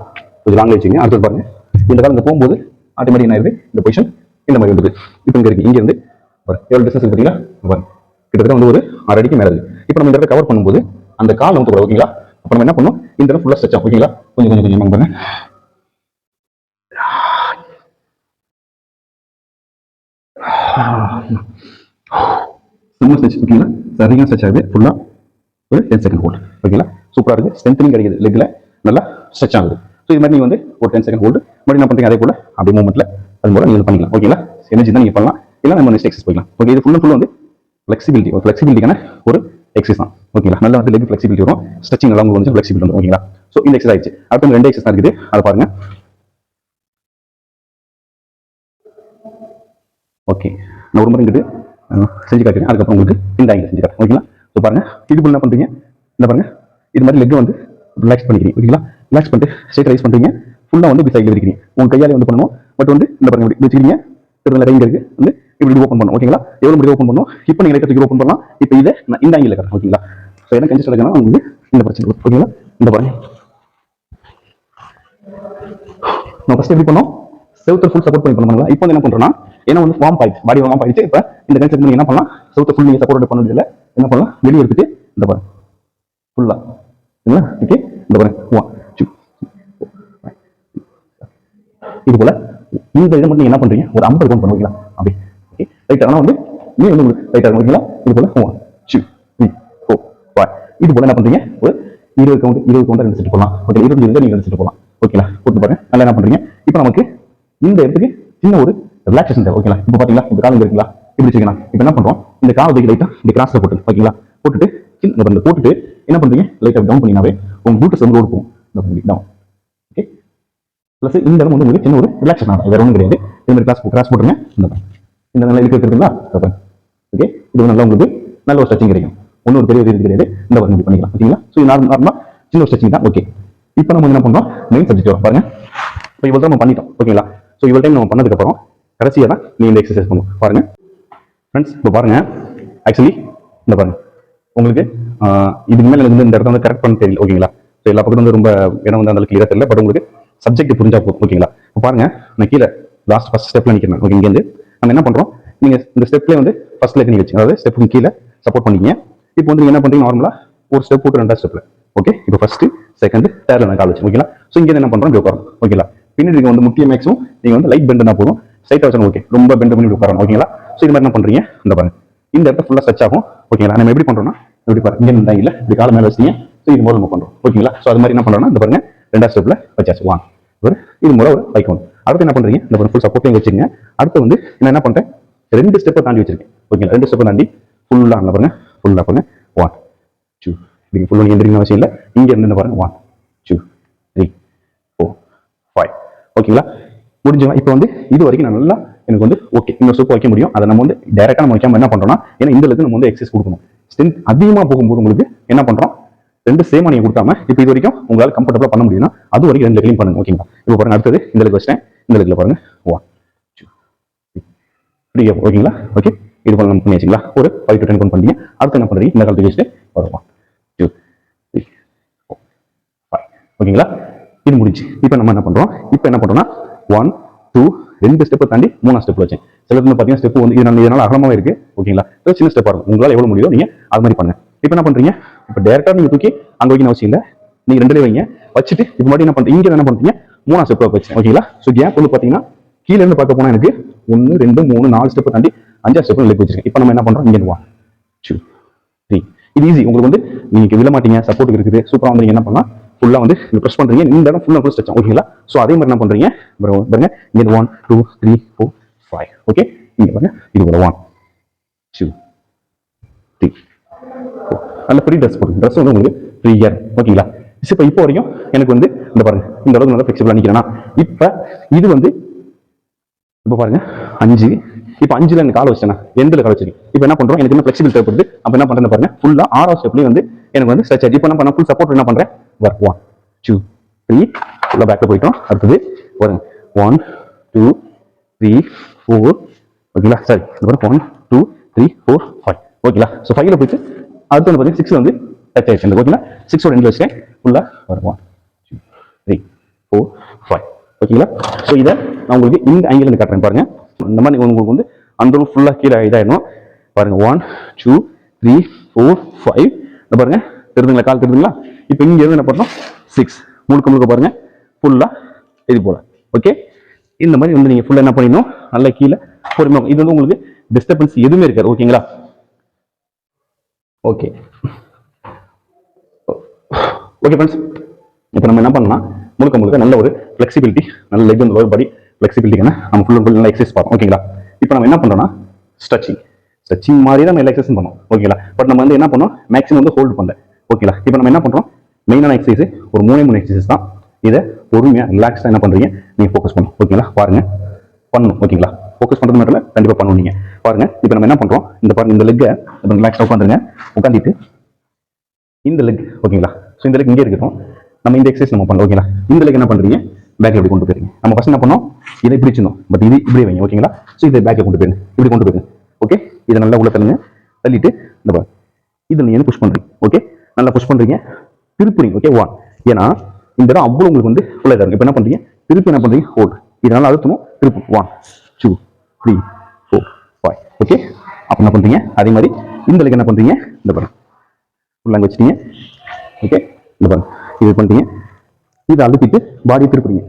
கொஞ்சம் லாங் வச்சுங்க. அடுத்து பாருங்க இந்த காலம் இந்த போகும்போது ஆட்டோமேட்டிக் என்ன ஆயிடுது, இந்த பொசிஷன் இந்த மாதிரி வந்துது. இப்போ இங்க இருக்கு, இங்க இருந்து எவ்வளவு டிஸ்டன்ஸ் பார்த்தீங்களா, பாருங்க கிட்டத்தட்ட வந்து ஒரு 6 அடிக்கு மேல இருக்கு. இப்போ நம்ம இந்த இடத்துல கவர் பண்ணும்போது அந்த கால் வந்து கூட. ஓகேங்களா? அப்ப நம்ம என்ன பண்ணணும், இந்த இடம் ஃபுல்லா ஸ்ட்ரெச் ஆகும். ஓகேங்களா? கொஞ்சம் கொஞ்சம் கொஞ்சம் பாருங்க ஓகேங்களா? சரியா ஸ்ட்ரெச் ஆகுது ஃபுல்லா. ஒரு 10 செகண்ட் ஹோல்டு. ஓகேங்களா? சூப்பரா இருக்கு, ஸ்ட்ரென்த்னிங் கிடைக்குது, லெக்ல நல்லா ஸ்ட்ரெச் ஆகுது. ஸோ இது மாதிரி நீங்க வந்து ஒரு 10 செகண்ட் ஹோல்டு மறுபடியும் என்ன பண்றீங்க, அதே போல அப்படி மூவ்மெண்ட்ல அது போல நீங்க பண்ணிக்கலாம். ஓகேங்களா? எனர்ஜி தான் நீங்க பண்ணலாம், இல்லை நம்ம நெக்ஸ்ட் எக்ஸசைஸ் போய்க்கலாம். ஓகே, இது ஃபுல் அண்ட் ஃபுல் வந்து ஃபிளெக்சிபிலிட்டி, ஒரு ஃபிளெக்சிபிலிட்டிக்கான ஒரு எக்ஸசைஸ் தான். ஓகேங்களா? நல்லா வந்து லெக் ஃபிளெக்சிபிலிட்டி வரும், ஸ்ட்ரெச்சிங் நல்லா உங்களுக்கு வந்து ஃபிளெக்சிபிலிட்டி வரும். ஓகேங்களா? ஸோ இந்த எக்ஸசைஸ் ஆயிடுச்சு. அடுத்து 2 எக்ஸசைஸ் இருக்குது, அதை பாருங்க. ஓகே, நான் ஒரு முறை இங்கிட்டு செஞ்சு காட்டுறேன், அதுக்கப்புறம் உங்களுக்கு இந்த ஆங்கிள் செஞ்சு காட்டுறேன். ஓகேங்களா? ஸோ பாருங்க, இது போல என்ன பண்றீங்க, இந்த பாருங்க இது மாதிரி லெக் வந்து ரிலாக்ஸ் பண்ணிக்கிறீங்க. ஓகேங்களா? ரிலாக்ஸ் பண்ணிட்டு ஸ்ட்ரைட் ரைஸ் பண்றீங்க, ஃபுல்லா வந்து இப்படி சைடில் இருக்கிறீங்க, உங்க கையாலே வந்து பண்ணணும். பட் வந்து இந்த பாருங்க இப்படி வச்சுக்கிறீங்க, திரும்ப ரைங்க இருக்கு வந்து இப்படி ஓப்பன் பண்ணணும். ஓகேங்களா? எவ்வளவு முடிவு ஓப்பன் பண்ணணும், இப்போ நீங்க லைட்டை ஓப்பன் பண்ணலாம். இப்போ இதை நான் இந்த ஆங்கிள் காட்டுறேன். ஓகேங்களா? ஸோ எனக்கு கன்சிஸ்ட் இருக்கணும் உங்களுக்கு இந்த பிரச்சனை. ஓகேங்களா? இந்த பாருங்க நான் ஃபர்ஸ்ட் எப்படி பண்ணோம், செவுத்த ஃபுல் சப்போர்ட் பண்ணி பண்ணலாம். இப்போ என்ன பண்றோம்னா, ஏன்னா வந்து வார்ம் ஆயிடுச்சு, பாடி வார்ம் ஆயிடுச்சு. இப்போ இந்த கன்செப்ட் நீங்க என்ன பண்ணலாம், செவுத்த ஃபுல் நீங்க சப்போர்ட் பண்ணதுல என்ன பண்ணலாம், வெளியே எடுத்துட்டு இந்த பாருங்க ஃபுல்லா. ஓகே, இந்த பாருங்க 1 2 இது போல இந்த இதை மட்டும் என்ன பண்றீங்க, ஒரு 50 கவுண்ட் பண்ணுவீங்களா அப்படி. Okay, right. ஆனா வந்து நீ வந்து உங்களுக்கு ரைட் ஆகும். ஓகேங்களா? இது போல 1 2 3 4 5 இது போல என்ன பண்றீங்க, ஒரு 20 கவுண்ட் 20 கவுண்ட் ரெண்டு செட் போடலாம். ஓகே, 20 நீங்க ரெண்டு செட் போடலாம். ஓகேங்களா. போட்டு பாருங்க. நல்லா என்ன பண்றீங்க, இப்போ நமக்கு இந்த இடத்துக்கு சின்ன ஒரு ரிலாக்ஸேஷன் தேவை. ஓகேங்களா. இப்போ பாத்தீங்களா இந்த காலம் இருக்குங்களா, இப்படி வச்சுக்கலாம். இப்போ என்ன பண்றோம், இந்த கால் வைக்க லைட்டா இந்த கிராஸ்ல போட்டு, ஓகேங்களா, போட்டுட்டு போட்டுட்டு என்ன பண்றீங்க, லைட்டா டவுன் பண்ணினாவே உங்க கூட்டு வந்து ஓடுக்கும். இந்த டவுன். ஓகே. பிளஸ் இந்த இடம் வந்து உங்களுக்கு சின்ன ஒரு ரிலாக்ஸேஷன் ஆகும், வேற ஒன்றும் கிடையாது. இந்த மாதிரி கிராஸ் போட்டுருங்க. இந்த நல்லா இழுக்க இருக்குங்களா. ஓகே. இது நல்லா உங்களுக்கு நல்ல ஒரு ஸ்ட்ரெச்சிங் கிடைக்கும். ஒன்றும் ஒரு பெரிய இது கிடையாது. இந்த மாதிரி பண்ணிக்கலாம். ஓகேங்களா. ஸோ இது நார்மலா சின்ன ஒரு ஸ்ட்ரெச்சிங் தான். ஓகே. இப்போ நம்ம என்ன பண்றோம், மெயின் சப்ஜெக்ட் வரும் பாருங்க. இப்போ இவ்வளோ நம்ம பண்ணிட்டோம். ஓகேங்களா. ஸோ இவ்வளோ டைம் நம்ம பண்ணதுக்கு அப்புறம் கடைசியாக தான் நீ இந்த எக்ஸசைஸ் பண்ணுவோம் பாருங்க ஃப்ரெண்ட்ஸ். இப்போ பாருங்க, ஆக்சுவலி இந்த பாருங்க உங்களுக்கு இதுக்கு மேலே இந்த இடத்த வந்து கரெக்ட் பண்ண தெரியல. ஓகேங்களா. ஸோ எல்லா பக்கத்தும் வந்து ரொம்ப இடம் வந்து அந்த கிளியராக தெரியல. பட் உங்களுக்கு சப்ஜெக்ட் புரிஞ்சா போதும். ஓகேங்களா. இப்போ பாருங்க, நான் கீழே ஃபர்ஸ்ட் ஸ்டெப்ல நிற்கிறேன். ஓகே. இங்கேருந்து நம்ம என்ன பண்றோம், நீங்க இந்த ஸ்டெப்ல வந்து ஃபர்ஸ்ட் லெக் நீங்க வச்சு, அதாவது ஸ்டெப்புக்கு கீழே சப்போர்ட் பண்ணிக்கங்க. இப்போ வந்து நீங்க என்ன பண்றீங்க, நார்மலா ஒரு ஸ்டெப் போட்டு ரெண்டாவது ஸ்டெப்ல. ஓகே. இப்போ ஃபர்ஸ்ட் செகண்ட் தேர்ட்ல நான் கால் வச்சு. ஓகேங்களா. ஸோ இங்க என்ன பண்றோம், இப்படி உட்காரும். ஓகேங்களா. பின்னாடி நீங்க வந்து முக்கிய மேக்ஸும் நீங்க வந்து லைட் பெண்ட் போதும், ஸ்ட்ரைட்டா வச்சா ஓகே. ரொம்ப பெண்ட் பண்ணி உட்காரணும். ஓகேங்களா. ஸோ இது மாதிரி என்ன பண்றீங்க, இந்த பாருங்க இந்த இடத்த ஃபுல்லா ஸ்ட்ரெச் ஆகும். ஓகேங்களா. நம்ம எப்படி பண்றோம்னா இப்படி பாருங்க, இங்க இருந்தா இல்ல இப்படி கால மேல வச்சீங்க. ஸோ இது மூலம் நம்ம பண்றோம். ஓகேங்களா. ஸோ அது மாதிரி என்ன பண்றோம்னா இந்த பாருங்க ரெண்டாவது ஸ்டெப்ல வச்சாச்சு. வாங்க இது முறை ஒரு 5 கவுண்ட். அடுத்து என்ன பண்றீங்க, இந்த ஃபுல் சப்போர்ட்லையும் வச்சுங்க. அடுத்து வந்து என்ன பண்றேன், 2 ஸ்டெப்பை தாண்டி வச்சிருக்கேன். ஓகேங்களா. 2 ஸ்டெப்பை தாண்டி ஃபுல்லா பாருங்க, ஃபுல்லா பாருங்க. 1 2 நீங்க ஃபுல்லா நீங்க எந்திரிக்கணும் அவசியம் இல்லை. இங்க இருந்து பாருங்க 1 2 3 4 5. ஓகேங்களா. முடிஞ்சுங்களா. இப்போ வந்து இது வரைக்கும் நான் நல்லா எனக்கு வந்து ஓகே இந்த ஸ்டெப் வைக்க முடியும். அதை நம்ம வந்து டைரக்டா நம்ம வைக்காம என்ன பண்றோம்னா, ஏன்னா இந்த அளவுக்கு நம்ம வந்து எக்ஸசைஸ் கொடுக்கணும். ஸ்ட்ரென்த் அதிகமா போகும்போது உங்களுக்கு என்ன பண்றோம், 2 சேமா நீங்க கொடுக்காம இப்போ இது வரைக்கும் உங்களால கம்ஃபர்டபுளா பண்ண முடியும்னா அது வரைக்கும் 2 லெக்லையும் பண்ணுங்க. ஓகேங்களா. இப்போ பாருங்க அடுத்தது இந்த லெக் வச்சிட்டேன். இந்த லெக்ல பாருங்க 1 2 3. ஓகேங்களா. ஓகே. இது பண்ணியாச்சுங்களா. ஒரு 5 to 10 கவுண்ட் பண்ணீங்க. அடுத்து என்ன பண்றீங்க, இந்த காலத்துக்கு வச்சுட்டு வரும் 1 2 3 4 5. ஓகேங்களா. இது முடிஞ்சு. இப்போ நம்ம என்ன பண்றோம், இப்போ என்ன பண்றோம்னா 1 2 2 ஸ்டெப்பை தாண்டி 3ஆவது ஸ்டெப் வச்சேன். சிலது பாத்தீங்கன்னா ஸ்டெப் வந்து இதனால அகலமாவே இருக்கு. ஓகேங்களா. சின்ன ஸ்டெப்பா இருக்கும். உங்களால எவ்வளவு முடியும் நீங்க அது மாதிரி பண்ணுங்க. இப்போ என்ன பண்றீங்க, இப்போ டைரக்டா நீங்க தூக்கி அங்க வைக்கணும் அவசியம் இல்லை. நீங்க 2லயே வைங்க. வச்சுட்டு இப்போ மட்டும் என்ன பண்றீங்க, இங்க என்ன பண்றீங்க 3ஆவது ஸ்டெப் வச்சு. ஓகேங்களா. ஸோ கேப் வந்து பாத்தீங்கன்னா கீழே இருந்து பார்க்க போனா எனக்கு 1 2 3 4 ஸ்டெப் தாண்டி 5ஆவது ஸ்டெப் லெக் வச்சிருக்கேன். இப்போ நம்ம என்ன பண்றோம், இங்க 1 2 3. இது ஈஸி. உங்களுக்கு வந்து நீங்க விழ மாட்டீங்க, சப்போர்ட் இருக்குது. சூப்பரா வந்து நீங்க என்ன பண்ணலாம், ஃபுல்லா வந்து பிரஸ் பண்றீங்க. இந்த இடம் ஃபுல்லா ஸ்ட்ரெச். ஓகேங்களா. ஸோ அதே மாதிரி என்ன பண்றீங்க பாருங்க, இங்க 1 2 3 4 5. ஓகே. இங்க பாருங்க இது ஒரு 1 2 3 4. நல்ல ஃப்ரீ ட்ரெஸ் போடுங்க. ட்ரெஸ் வந்து உங்களுக்கு ஃப்ரீயா இருக்கும். ஓகேங்களா. இப்போ வரைக்கும் எனக்கு வந்து இந்த பாருங்க இந்த அளவுக்கு நல்லா ஃபிளெக்சிபிளா நிக்கிறேன்னா, இப்போ இது வந்து இப்போ பாருங்க 5. இப்போ 5ல எனக்கு கால் வச்சேன்னா எண்ட்ல கால் வச்சிருக்கேன். இப்போ என்ன பண்றோம், எனக்கு என்ன ஃபிளெக்சிபிள் தேவைப்படுது. அப்ப என்ன பண்றேன் பாருங்க, ஃபுல்லா 6ஆவது ஸ்டெப்லயும் வந்து எனக்கு வந்து ஸ்ட்ரெச் ஆச்சு. இப்போ என்ன பண்ண ஃபுல் சப்போர்ட் என்ன பண்றேன், 1 2 3 ஃபுல்லா பேக்ல போயிட்டோம். அடுத்தது பாருங்க 1 2 3 4. ஓகேங்களா. சரி 1 2 3 4 5. ஓகேங்களா. ஸோ 5ல போயிட்டு அடுத்து வந்து பாத்தீங்கன்னா 6 வந்து டச் ஆயிடுச்சு. ஓகேங்களா. 6ஓட எண்ட்ல வச்சுட்டேன். ஃபுல்லா 1 2 3 4 5. ஓகேங்களா. ஸோ இதை நான் உங்களுக்கு இந்த ஆங்கிள் இருந்து காட்டுறேன் பாருங்க. இந்த மாதிரி உங்களுக்கு வந்து அந்த ஃபுல்லா கீழே இதாயிடணும் பாருங்க. 1 2 3 4 5. பாருங்க தெரியுதுங்களா, கால் தெரியுதுங்களா. இப்போ இங்க இருந்து என்ன பண்ணோம் 6 முழுக்க பாருங்க ஃபுல்லா இது போல. ஓகே. இந்த மாதிரி வந்து நீங்க ஃபுல்லா என்ன பண்ணிடணும், நல்லா கீழே பொறுமையாக. இது வந்து உங்களுக்கு டிஸ்டர்பன்ஸ் எதுவுமே இருக்காது. ஓகேங்களா. Okay okay friends. இப்போ நம்ம என்ன பண்ணலாம், முழுக்க நல்ல ஒரு ஃபிளெக்சிபிலிட்டி, நல்ல லெக் அந்த லோவர் பாடி ஃபிளெக்சிபிலிட்டிக்கான நம்ம ஃபுல் நல்ல எக்ஸசைஸ் பார்த்தோம். ஓகேங்களா. இப்போ நம்ம என்ன பண்றோம்னா ஸ்ட்ரெச்சிங் மாதிரி தான் நம்ம எல்லா எக்ஸசைஸ் பண்ணோம். ஓகேங்களா. பட் நம்ம வந்து என்ன பண்ணோம், மேக்ஸிமம் வந்து ஹோல்ட் பண்ணல. ஓகேங்களா. இப்போ நம்ம என்ன பண்றோம், மெயினான எக்ஸசைஸ் ஒரு 3 எக்ஸசைஸ் தான். இதை பொறுமையா ரிலாக்ஸா என்ன பண்றீங்க நீங்க ஃபோக்கஸ் பண்ணும். ஓகேங்களா. பாருங்க பண்ணணும். ஓகேங்களா. ஃபோக்கஸ் பண்றது மட்டும் இல்லை, கண்டிப்பா பண்ணணும் நீங்க. பாருங்க இப்போ நம்ம என்ன பண்றோம், இந்த பாருங்க இந்த லெக்கை ரிலாக்ஸா உட்காந்துருங்க. உட்காந்துட்டு இந்த லெக். ஓகேங்களா. ஸோ இந்த லெக் இங்கே இருக்கட்டும். நம்ம இந்த எக்ஸசைஸ் நம்ம பண்ணலாம். ஓகேங்களா. இந்த லெக் என்ன பண்றீங்க, பேக்ல எப்படி கொண்டு போயிருங்க. நம்ம ஃபர்ஸ்ட் என்ன பண்ணோம், இதை பிடிச்சிடணும். பட் இது இப்படி வைங்க. ஓகேங்களா. ஸோ இதை பேக்ல கொண்டு போயிருங்க, இப்படி கொண்டு போயிருங்க. ஓகே. இதை நல்லா உள்ள தள்ளுங்க. தள்ளிட்டு இந்த பாருங்க இதை நீங்க புஷ் பண்றீங்க. ஓகே. நல்லா புஷ் பண்றீங்க, திருப்புறீங்க. ஓகே. 1. ஏன்னா இந்த இடம் அவ்வளவு உங்களுக்கு வந்து ஃபுல்லா இருக்கு. இப்போ என்ன பண்றீங்க, திருப்பி என்ன பண்றீங்க, ஹோல்ட். இதனால அழுத்தணும், திருப்பு. 1 2 3 4 5. ஓகே. அப்ப என்ன பண்றீங்க, அதே மாதிரி இந்த லெக் என்ன பண்றீங்க, இந்த பாருங்க ஃபுல்லா வச்சுட்டீங்க. ஓகே. இந்த பாருங்க இது பண்ணிட்டீங்க. இதை அழுத்திட்டு பாடியை திருப்புறீங்க.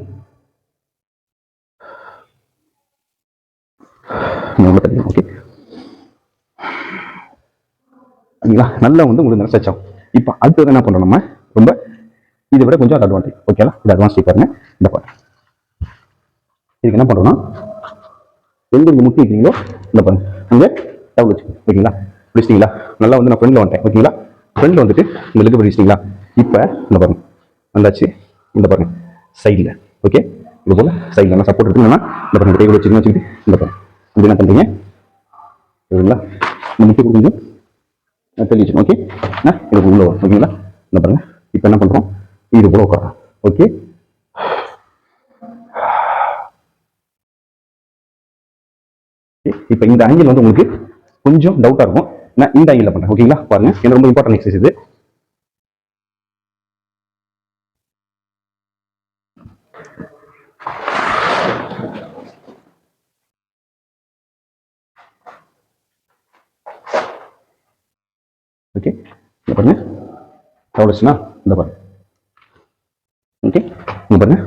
ஓகே. நல்லா வந்து உங்களுக்கு ஸ்ட்ரெச் ஆகும். இப்போ அடுத்தது என்ன பண்றோம், நம்ம ரொம்ப இதை விட கொஞ்சம் அட்வான்டேஜ். ஓகேங்களா, இது அட்வான்ஸ் பாருங்க. இந்த பாருங்க, இதுக்கு என்ன பண்ணுறோம்னா எங்க நீங்கள் முட்டி வைக்கிறீங்களோ இந்த பாருங்க அங்கே டவுல் வச்சுக்கோங்க. ஓகேங்களா, பிடிச்சிட்டிங்களா? நல்லா வந்து நான் ஃப்ரெண்டில் வந்துட்டேன். ஓகேங்களா, ஃப்ரெண்டில் வந்துட்டு இந்த லெக்கு பிடிச்சிட்டிங்களா? இப்போ இந்த பாருங்க வந்தாச்சு. இந்த பாருங்க சைடில் ஓகே, இது போல் சைடில் நான் சப்போர்ட் இருக்குன்னா இந்த பாருங்க டேபிள் வச்சுக்கிட்டு இந்த பாருங்க இது என்ன பண்ணுறீங்க சரிங்களா? இந்த முட்டி கொஞ்சம் தெளிச்சு ஓகே, இதுக்கு உள்ள வரும். ஓகேங்களா, இந்த பாருங்க இப்போ என்ன பண்ணுறோம், இது போல் உட்காரோம். ஓகே, இப்போ இந்த ஆங்கிள் வந்து உங்களுக்கு கொஞ்சம் டவுட்டா இருக்கும். நான் இந்த ஆங்கிள் பண்றேன். ஓகேங்களா, பாருங்க, எனக்கு ரொம்ப இம்பார்ட்டன்ட் எக்ஸசைஸ் இது. ஓகே, இந்த பாருங்க டவுலஸ்னா இந்த பாருங்க. ஓகே, இந்த பாருங்க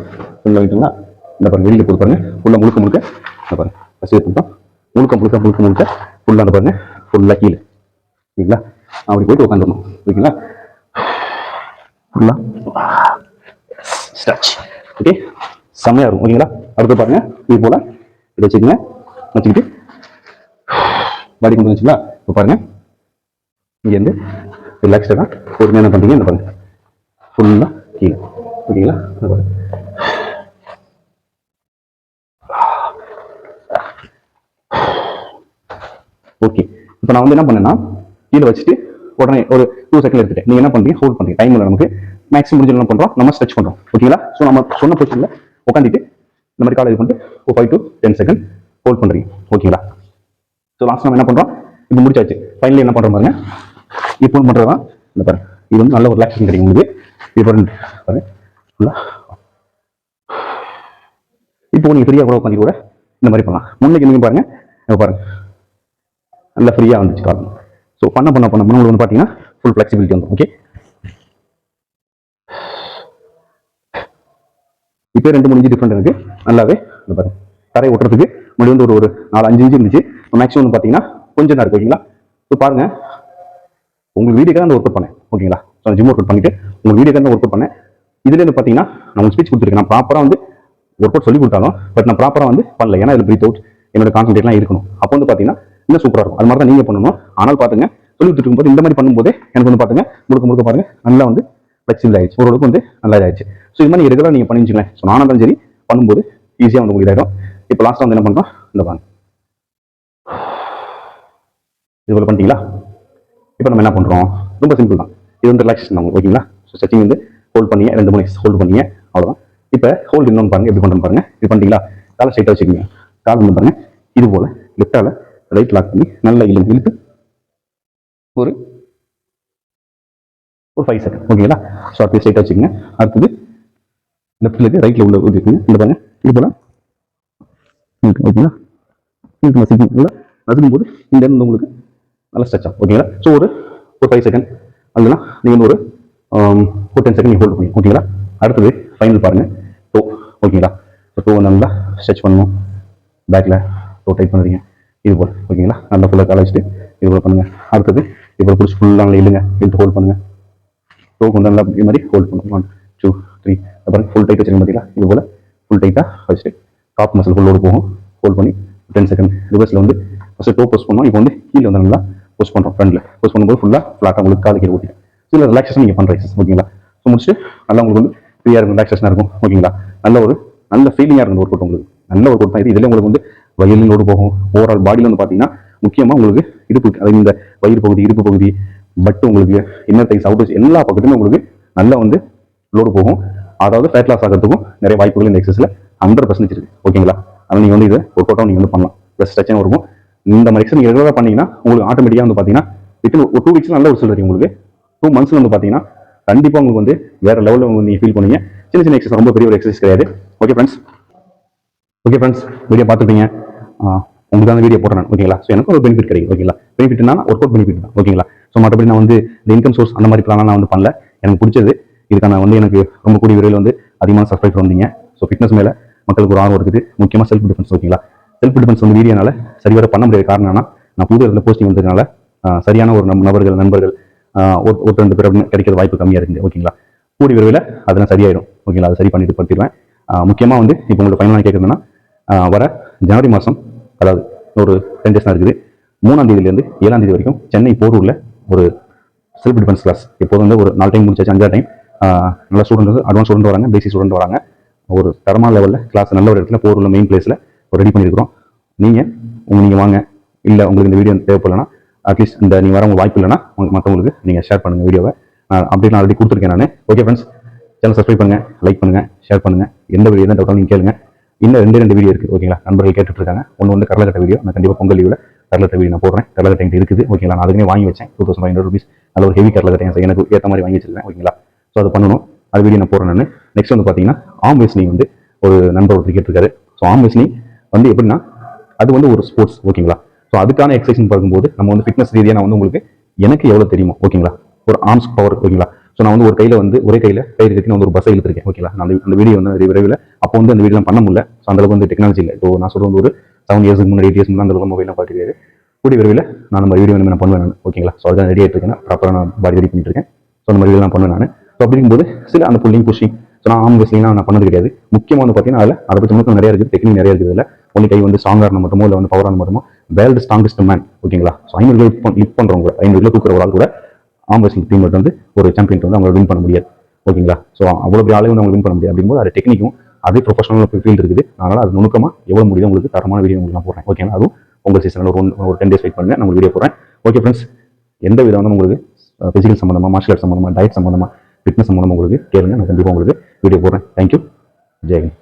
ஃபுல்லாக வைட்டுங்களா? இந்த பாருங்க வெளியில் போட்டு பாருங்க ஃபுல்லாக முழுக்க முழுக்க இந்த பாருங்க ஃபஸ்ட்டு பண்ணிட்டோம். முழுக்க முழுக்க முழுக்க முழுக்க ஃபுல்லாக அந்த பாருங்க ஃபுல்லாக கீழே. ஓகேங்களா, அப்படி போயிட்டு உட்காந்துடணும். ஓகேங்களா, ஃபுல்லாக ஸ்ட்ரெச். ஓகே, செம்மையாக இருக்கும். ஓகேங்களா, அடுத்து பாருங்க இது போல் இதை வச்சுக்கோங்க. வச்சுக்கிட்டு பாடி கொண்டு வச்சுங்களா? இப்போ பாருங்க இங்கேருந்து ரிலாக்ஸ்டாக தான் பொறுமையாக என்ன பண்ணுறீங்க, இந்த பாருங்க ஃபுல்லாக கீழே. ஓகேங்களா, ஓகே. இப்போ நான் வந்து என்ன பண்ணேன்னா கீழே வச்சுட்டு உடனே ஒரு 2 செகண்ட் எடுத்துட்டேன். நீங்க என்ன பண்றீங்க, ஹோல்ட் பண்றீங்க. டைம் இல்லை நமக்கு, மேக்ஸிமம் முடிஞ்சு என்ன பண்றோம், நம்ம ஸ்ட்ரெச் பண்றோம். ஓகேங்களா, ஸோ நம்ம சொன்ன பொசிஷன்ல உட்காந்துட்டு இந்த மாதிரி காலை இது பண்ணிட்டு 5 to 10 செகண்ட் ஹோல்ட் பண்றீங்க. ஓகேங்களா, ஸோ லாஸ்ட் நம்ம என்ன பண்றோம், இப்போ முடிச்சாச்சு. ஃபைனலி என்ன பண்றோம் பாருங்க, இப்போ பண்றதுதான் இந்த பாருங்க. இது வந்து நல்ல ஒரு ரிலாக்ஸேஷன் கிடைக்கும் உங்களுக்கு. இப்போ பாருங்க ஃபுல்லா. இப்போ நீங்க ஃப்ரீயா கூட உட்காந்து கூட இந்த மாதிரி பண்ணலாம். முன்னைக்கு நீங்க பாருங்க, பாருங்க நல்லா ஃப்ரீயாக வந்துச்சு காலம். ஸோ பண்ண உங்களுக்கு வந்து பார்த்தீங்கன்னா ஃபுல் ஃப்ளெக்சிபிலிட்டி வந்துடும். ஓகே, இப்போ 2-3 இன்ச்சு டிஃப்ரெண்ட் இருக்கு. நல்லாவே இந்த பாருங்க தரை ஓட்டுறதுக்கு முன்னாடி வந்து ஒரு 4-5 இன்ச்சு இருந்துச்சு. மேக்ஸிமம் வந்து பார்த்தீங்கன்னா கொஞ்சம் தான் இருக்கு. ஓகேங்களா, ஸோ பாருங்க உங்களுக்கு வீடியோக்காக அந்த ஒர்க் அவுட் பண்ணேன். ஓகேங்களா, ஸோ ஜிம் ஒர்க் அவுட் பண்ணிட்டு உங்களுக்கு வீடியோக்காக ஒர்க் அவுட் பண்ணேன். இதுல வந்து பார்த்தீங்கன்னா நான் உங்களுக்கு ஸ்பீச் கொடுத்துருக்கேன். நான் ப்ராப்பராக வந்து ஒர்க் அவுட் சொல்லி கொடுத்தாலும் பட் நான் ப்ராப்பராக வந்து பண்ணல. ஏன்னா இதில் ப்ரீத் அவுட் என்னோட கான்சன்ட்ரேட்லாம் இருக்கணும். அப்போ வந்து பார்த்தீங்கன்னா இன்னும் சூப்பராக இருக்கும். அது மாதிரி தான் நீங்கள் பண்ணணும். ஆனால் பார்த்துங்க சொல்லி கொடுத்துட்டு இருக்கும்போது இந்த மாதிரி பண்ணும்போது எனக்கு வந்து பார்த்துங்க முழுக்க பாருங்க நல்லா வந்து ஃப்ளெக்சிபிள் ஆயிடுச்சு. ஓரளவுக்கு வந்து நல்லா ஆயிடுச்சு. ஸோ இது மாதிரி ரெகுலராக நீங்கள் பண்ணி வச்சுக்கலாம். ஸோ நானும் தான் சரி பண்ணும்போது ஈஸியாக வந்து உங்களுக்கு இதாகிடும். இப்போ லாஸ்ட்டாக வந்து என்ன பண்ணுறோம், இந்த பாருங்க இது போல பண்ணிட்டீங்களா? இப்போ நம்ம என்ன பண்ணுறோம், ரொம்ப சிம்பிள் தான். இது வந்து ரிலாக்ஸேஷன் தான். ஓகேங்களா, ஸோ ஸ்ட்ரெச்சிங் வந்து ஹோல்ட் பண்ணி 2-3 ஹோல்ட் பண்ணீங்க, அவ்வளோதான். இப்போ ஹோல்ட் இன்னொன்று பாருங்க எப்படி பண்ணுறோம் பாருங்க. இது பண்ணிட்டீங்களா? காலை ஸ்ட்ரைட்டாக வச்சுக்கோங்க. கால் வந்து பாருங்க இது போல லெஃப்டால ரைட் லாக் பண்ணி நல்லா இழுத்து ஒரு 5 செகண்ட். ஓகேங்களா, ஸோ அப்படியே ஸ்ட்ரைட்டாக வச்சுக்கோங்க. அடுத்தது லெஃப்ட்ல இருக்கு ரைட்ல உள்ள இருக்குங்க. இந்த பாருங்க இது போல ஓகேங்களா, நசுக்கும் போது இந்த இருந்து உங்களுக்கு நல்லா ஸ்ட்ரெச் ஆகும். ஓகேங்களா, ஸோ ஒரு 5 செகண்ட் அதுனா நீங்கள் வந்து ஒரு 10 செகண்ட் ஹோல்ட் பண்ணி. ஓகேங்களா, அடுத்தது ஃபைனல் பாருங்க டோ. ஓகேங்களா, ஸோ டோ நல்லா ஸ்ட்ரெச் பண்ணணும். பேக்கில் டோ டைட் பண்ணுறீங்க இது போல். ஓகேங்களா, நல்லா ஃபுல்லாக காலை வச்சுட்டு இது போல் பண்ணுங்க. அடுத்தது இது போல் பிடிச்சி ஃபுல்லாக நல்லா இழுங்க, இழுத்து ஹோல்ட் பண்ணுங்க. டோ கொஞ்சம் நல்லா இது மாதிரி ஹோல்ட் பண்ணுங்க. 1 2 3 அப்புறம் ஃபுல் டைட் வச்சுருங்க. பார்த்தீங்களா, இது போல் ஃபுல் டைட்டாக வச்சுட்டு டாப் மசில் ஃபுல்லோடு போகும். ஹோல்ட் பண்ணி 10 செகண்ட் ரிவர்ஸில் வந்து ஃபஸ்ட்டு டோ போஸ்ட் பண்ணோம். இப்போ வந்து கீழே வந்து நல்லா போஸ்ட் பண்ணுறோம். ஃப்ரண்டில் போஸ்ட் பண்ணும்போது ஃபுல்லாக ஃப்ளாட்டாக உங்களுக்கு காது கீழே ஊற்றிட்டு சில ரிலாக்ஸேஷன் நீங்கள் பண்ணுற எக்ஸஸ். ஓகேங்களா, ஸோ முடிச்சு நல்லா உங்களுக்கு வந்து ஃப்ரீயாக இருக்கும், ரிலாக்ஸேஷனாக இருக்கும். ஓகேங்களா, நல்ல ஃபீலிங்காக இருக்கும் ஒர்க் அவுட். உங்களுக்கு நல்ல ஒர்க் அவுட் தான் இது. இதில் உங்களுக்கு வந்து வயிறு லோடு போகும். ஓவரால் பாடியில் வந்து பார்த்தீங்கன்னா முக்கியமாக உங்களுக்கு இடுப்பு, அதாவது இந்த வயிறு பகுதி, இடுப்பு பகுதி, பட் உங்களுக்கு இன்னர் தைஸ், அவுட் எல்லா பக்கத்துமே உங்களுக்கு நல்லா வந்து லோடு போகும். அதாவது ஃபேட் லாஸ் ஆகிறதுக்கும் நிறைய வாய்ப்புகள் இந்த எக்ஸஸில் 100% இருக்கு. ஓகேங்களா, அதனால் நீங்கள் வந்து இது ஒர்க் அவுட்டாக நீங்கள் வந்து பண்ணலாம். ப்ளஸ் ஸ்ட்ரெச்சாகவும் இருக்கும். இந்த மாதிரி எக்ஸஸ் நீங்கள் ரெகுலராக பண்ணீங்கன்னா உங்களுக்கு ஆட்டோமேட்டிக்காக வந்து பார்த்தீங்கன்னா வித்தின் ஒரு 2 வீக்ஸ் நல்ல ஒரு ரிசல்ட் வரும். உங்களுக்கு 2 மந்த்ஸ்ல வந்து பார்த்தீங்கன்னா கண்டிப்பாக உங்களுக்கு வந்து வேற லெவலில் வந்து நீங்கள் ஃபீல் பண்ணுவீங்க. சின்ன எக்ஸஸ், ரொம்ப பெரிய ஒரு எக்ஸசைஸ் கிடையாது. ஓகே ஃப்ரெண்ட்ஸ், வீடியோ பார்த்துப்பீங்க. உங்களுக்கு அந்த வீடியோ போட்டேன். ஓகேங்களா, ஸோ எனக்கு ஒரு பெனிஃபிட் கிடைக்கும். ஓகேங்களா, பெனிஃபிட்னா ஒர்க் அவுட் பெனிஃபிட் தான். ஓகேங்களா, ஸோ மற்றபடி நான் வந்து இந்த இன்கம் சோர்ஸ் அந்த மாதிரி பிளான் நான் வந்து பண்ணல. எனக்கு பிடிச்சது இதுக்கான வந்து எனக்கு ரொம்ப கூடிய விரைவில் வந்து அதிகமான சப்ஸ்கிரைபர் வந்தீங்க. ஸோ ஃபிட்னஸ் மேலே மக்களுக்கு ஒரு ஆர்வம் இருக்குது. முக்கியமாக செல்ஃப் டிஃபென்ஸ். ஓகேங்களா, செல்ஃப் டிஃபென்ஸ் வந்து வீடியோனால சரிவர பண்ண முடியாத காரணம் என்னன்னா நான் புது இடத்துல போஸ்டிங் வந்ததுனால சரியான ஒரு நண்பர்கள் ஒரு 2 பேர் கிடைக்கிற வாய்ப்பு கம்மியாக இருக்குது. ஓகேங்களா, கூடி விரைவில் அதெல்லாம் சரியாயிடும். ஓகேங்களா, அதை சரி பண்ணிட்டு படுத்திடுவேன். முக்கியமாக வந்து இப்போ உங்களுக்கு ஃபைனலாக கேட்குறதுன்னா வர ஜனவரி மாதம், அதாவது ஒரு 10 days தான் இருக்குது, 3ஆம் தேதியிலேருந்து 7ஆம் தேதி வரைக்கும் சென்னை போரூரில் ஒரு செல்ஃப் டிஃபென்ஸ் கிளாஸ். இப்போ வந்து ஒரு 4 டைம் முடிச்சாச்சு, 5ஆவது டைம். நல்ல ஸ்டூடெண்ட் வந்து அட்வான்ஸ் ஸ்டூடெண்ட் வராங்க, பேசிக் ஸ்டூடெண்ட் வராங்க. ஒரு தரமான லெவலில் கிளாஸ் நல்ல ஒரு இடத்துல போரூரில் மெயின் பிளேஸில் ரெடி பண்ணியிருக்கிறோம். நீங்கள் வாங்க. இல்லை உங்களுக்கு இந்த வீடியோ தேவைப்படலைன்னா அட்லீஸ்ட் இந்த நீங்கள் வர வாய்ப்பு இல்லைன்னா மற்றவங்களுக்கு நீங்கள் ஷேர் பண்ணுங்கள் வீடியோவை. அப்படி நான் ஆல்ரெடி கொடுத்துருக்கேன் நான். ஓகே ஃப்ரெண்ட்ஸ், சேனல் சப்ஸ்கிரைப் பண்ணுங்கள், லைக் பண்ணுங்கள், ஷேர் பண்ணுங்கள். எந்த வீடியோ எந்த டவுட்டாக நீங்கள் கேளுங்க. இன்னும் 2 வீடியோ இருக்குது. ஓகேங்களா, நண்பர்கள் கேட்டுட்டு இருக்காங்க. ஒன்று வந்து கடலக்கட்டை வீடியோ. நான் கண்டிப்பாக பொங்கல் லீவில் கடலக்கட்டை வீடியோ நான் போடுறேன். கடலக்கட்டை என்கிட்ட இருக்குது. ஓகேங்களா, நான் அதுக்குனே வாங்கி வச்சேன். 2500 rupees. நல்ல ஒரு ஹெவி கடலக்கட்டை எனக்கு ஏற்ற மாதிரி வாங்கி வச்சிருக்கேன். ஓகேங்களா, ஸோ அது பண்ணணும். அது வீடியோ நான் போடுறேன் நான். நெக்ஸ்ட் வந்து பார்த்தீங்கன்னா ஆர்ம் ரெஸ்லிங் வந்து ஒரு நண்பர் ஒருத்தர் கேட்டிருக்காரு. ஸோ ஆர்ம் ரெஸ்லிங் வந்து எப்படின்னா அது வந்து ஒரு ஸ்போர்ட்ஸ். ஓகேங்களா, ஸோ அதுக்கான எக்ஸசைஸ் பார்க்கும்போது நம்ம வந்து ஃபிட்னஸ் ரீதியாக நான் வந்து உங்களுக்கு எனக்கு எவ்வளோ தெரியுமோ, ஓகேங்களா, ஒரு ஆர்ம்ஸ் பவர். ஓகேங்களா, ஸோ நான் வந்து ஒரே கையில் கயிறு கட்டி நான் வந்து ஒரு பஸ்ஸை இழுத்துருக்கேன். ஓகேங்களா, நான் அந்த வீடியோ வந்து விரைவில் அப்போ வந்து அந்த வீடியோலாம் பண்ண முடியல. ஸோ அந்த அளவுக்கு வந்து டெக்னாலஜி இல்லை. ஸோ நான் சொல்றது ஒரு 7 years முன்னாடி 8 years முன்னாடி அந்த அளவுக்கு மொபைலாம் பார்த்துருக்காரு. கூடிய விரைவில் நான் நம்ம வீடியோ வந்து நான் பண்ணுவேன் நான். ஓகேங்களா, ஸோ அதுதான் ரெடி ஆகிட்டு இருக்கேன். ப்ராப்பராக நான் பாடி ரெடி பண்ணிட்டு இருக்கேன். ஸோ அந்த மாதிரி வீடியோ நான் பண்ணுவேன் நான். ஸோ அப்படி இருக்கும்போது சில அந்த புல்லிங் புஷிங், ஸோ நான் ஆர்ம் ரெஸ்லிங்லாம் நான் பண்ணது கிடையாது. முக்கியமாக வந்து பார்த்தீங்கன்னா அதை பற்றி நுணுக்கம் நிறைய இருக்குது, டெக்னிக் நிறைய இருக்குது. இல்லை ஒன்லி கை வந்து ஸ்ட்ராங்காக இருந்தால் மட்டுமோ இல்லை வந்து பவராக மட்டுமோ வேர்ல்டு ஸ்ட்ராங்கஸ்ட் மேன். ஓகேங்களா, ஸோ 500 கிலோ லிஃப்ட் பண்ணுறவங்க, 500 கிலோ தூக்குற ஒரு ஆள் கூட ஆர்ம் ரெஸ்லிங் டீம் வந்து ஒரு சாம்பியன் வந்து அவங்க வின் பண்ண முடியாது. ஓகேங்களா, ஸோ அவ்வளோ பெரிய ஆளே வந்து அவங்க வின் பண்ண முடியாது. அப்படிங்கும்போது அது டெக்னிக்கும் அதே ப்ரொஃபஷனல் ஃபீல்டு இருக்குது. அதனால் அது நுணுக்கமாக எவ்வளோ முடியும் உங்களுக்கு தரமான வீடியோ உங்களுக்கு நான் போடுறேன். ஓகேங்களா, அதுவும் உங்கள் சீசனில் ஒரு 10 days வெயிட் பண்ணுங்க, நான் உங்களுக்கு வீடியோ போடுறேன். ஓகே ஃப்ரெண்ட்ஸ், எந்த விதம் வந்து உங்களுக்கு ஃபிசிக்கல் சம்மந்தமாக, மார்ஷியல் ஆர்ட்ஸ் சம்மந்தமாக, டயட் சம்மந்தமாக, ஃபிட்னஸ் சம்மந்தமாக உங்களுக்கு கேளுங்க, நான் கண்டிப்பாக உங்களுக்கு வீடியோ போடுறேன். தேங்க்யூ, ஜெயகன்.